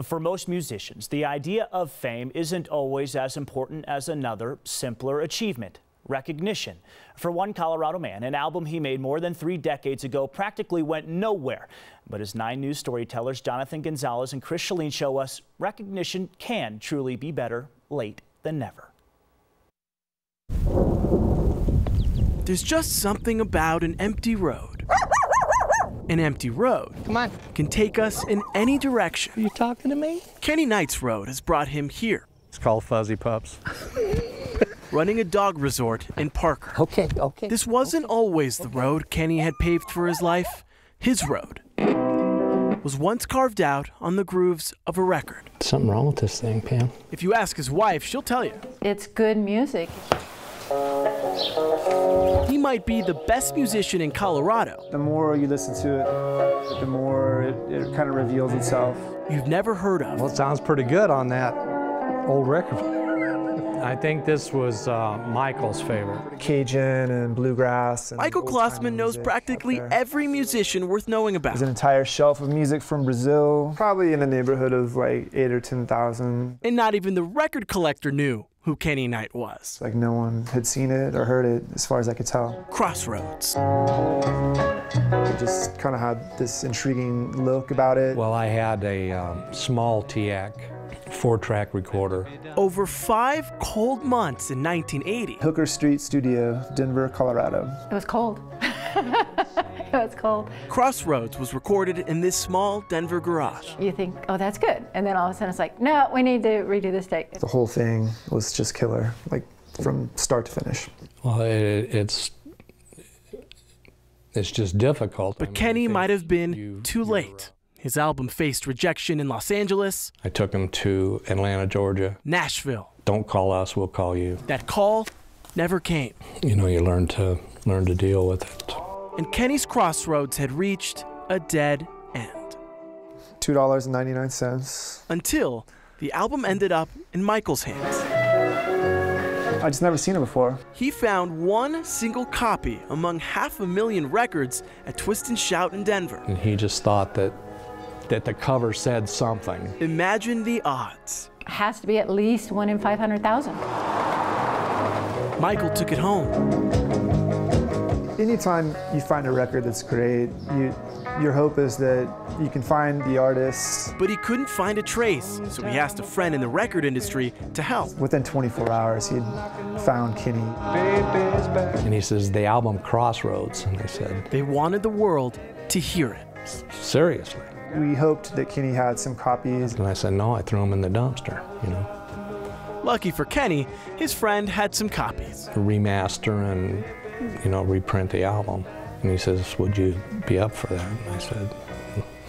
For most musicians, the idea of fame isn't always as important as another, simpler achievement: recognition. For one Colorado man, an album he made more than 3 decades ago practically went nowhere. But as 9 News storytellers Jonathan Gonzalez and Chris Cheline show us, recognition can truly be better late than never. There's just something about an empty road. An empty road can take us in any direction. Are you talking to me? Kenny Knight's road has brought him here. It's called Fuzzy Pups. Running a dog resort in Parker. Okay. This wasn't always the road Kenny had paved for his life. His road was once carved out on the grooves of a record. Something wrong with this thing, Pam. If you ask his wife, she'll tell you. It's good music. He might be the best musician in Colorado. The more you listen to it, the more it kind of reveals itself. You've never heard of. Well, it sounds pretty good on that old record. I think this was Michael's favorite. Cajun and bluegrass. And Michael Klossman knows practically every musician worth knowing about. There's an entire shelf of music from Brazil, probably in the neighborhood of like 8,000 or 10,000. And not even the record collector knew who Kenny Knight was. Like no one had seen it or heard it, as far as I could tell. Crossroads. It just kind of had this intriguing look about it. Well, I had a small TAC 4-track recorder. Over 5 cold months in 1980. Hooker Street Studio, Denver, Colorado. It was cold. It was cold. Crossroads was recorded in this small Denver garage. You think, oh, that's good. And then all of a sudden it's like, no, we need to redo this tape. The whole thing was just killer, like from start to finish. Well, it's just difficult. But Kenny might have been too late. His album faced rejection in Los Angeles. I took him to Atlanta, Georgia. Nashville. Don't call us, we'll call you. That call never came. You know, you learn to deal with it. And Kenny's Crossroads had reached a dead end. $2.99. Until the album ended up in Michael's hands. I just never seen it before. He found one single copy among 500,000 records at Twist and Shout in Denver. And he just thought that the cover said something. Imagine the odds. It has to be at least 1 in 500,000. Michael took it home. Anytime you find a record that's great, your hope is that you can find the artist. But he couldn't find a trace, so he asked a friend in the record industry to help. Within 24 hours, he'd found Kenny. And he says, the album Crossroads. And I said, they wanted the world to hear it. Seriously? We hoped that Kenny had some copies. And I said, no, I threw them in the dumpster, you know. Lucky for Kenny, his friend had some copies. Remaster and, you know, reprint the album. And he says, would you be up for that? And I said,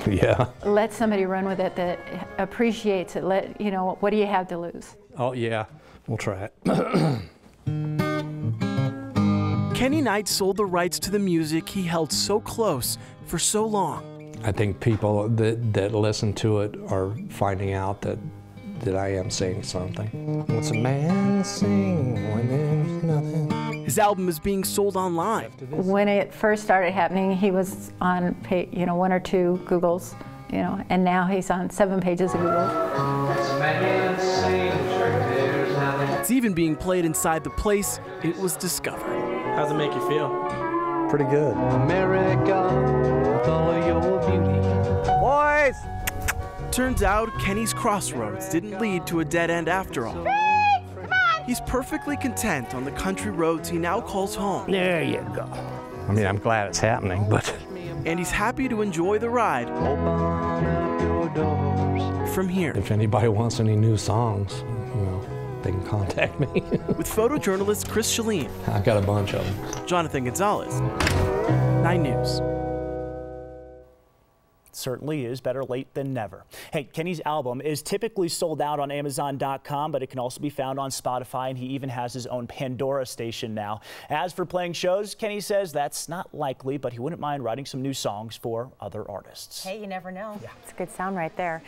yeah. Let somebody run with it that appreciates it. You know, what do you have to lose? Oh, yeah, we'll try it. Kenny Knight sold the rights to the music he held so close for so long. I think people that listen to it are finding out that I am saying something. What's a man sing when there's nothing? His album is being sold online. When it first started happening, he was on 1 or 2 Googles, and now he's on 7 pages of Google. It's even being played inside the place it was discovered. How's it make you feel? Pretty good. America, with all of your beauty. Boys! Turns out Kenny's Crossroads didn't lead to a dead end after all. He's perfectly content on the country roads he now calls home. There you go. I mean, I'm glad it's happening, but... And he's happy to enjoy the ride from here. If anybody wants any new songs, they can contact me. With photojournalist Chris Cheline. I got a bunch of them. Jonathan Gonzalez, 9 News. Certainly is better late than never. Hey, Kenny's album is typically sold out on Amazon.com, but it can also be found on Spotify, and he even has his own Pandora station now. As for playing shows, Kenny says that's not likely, but he wouldn't mind writing some new songs for other artists. Hey, you never know. Yeah. It's a good sound right there.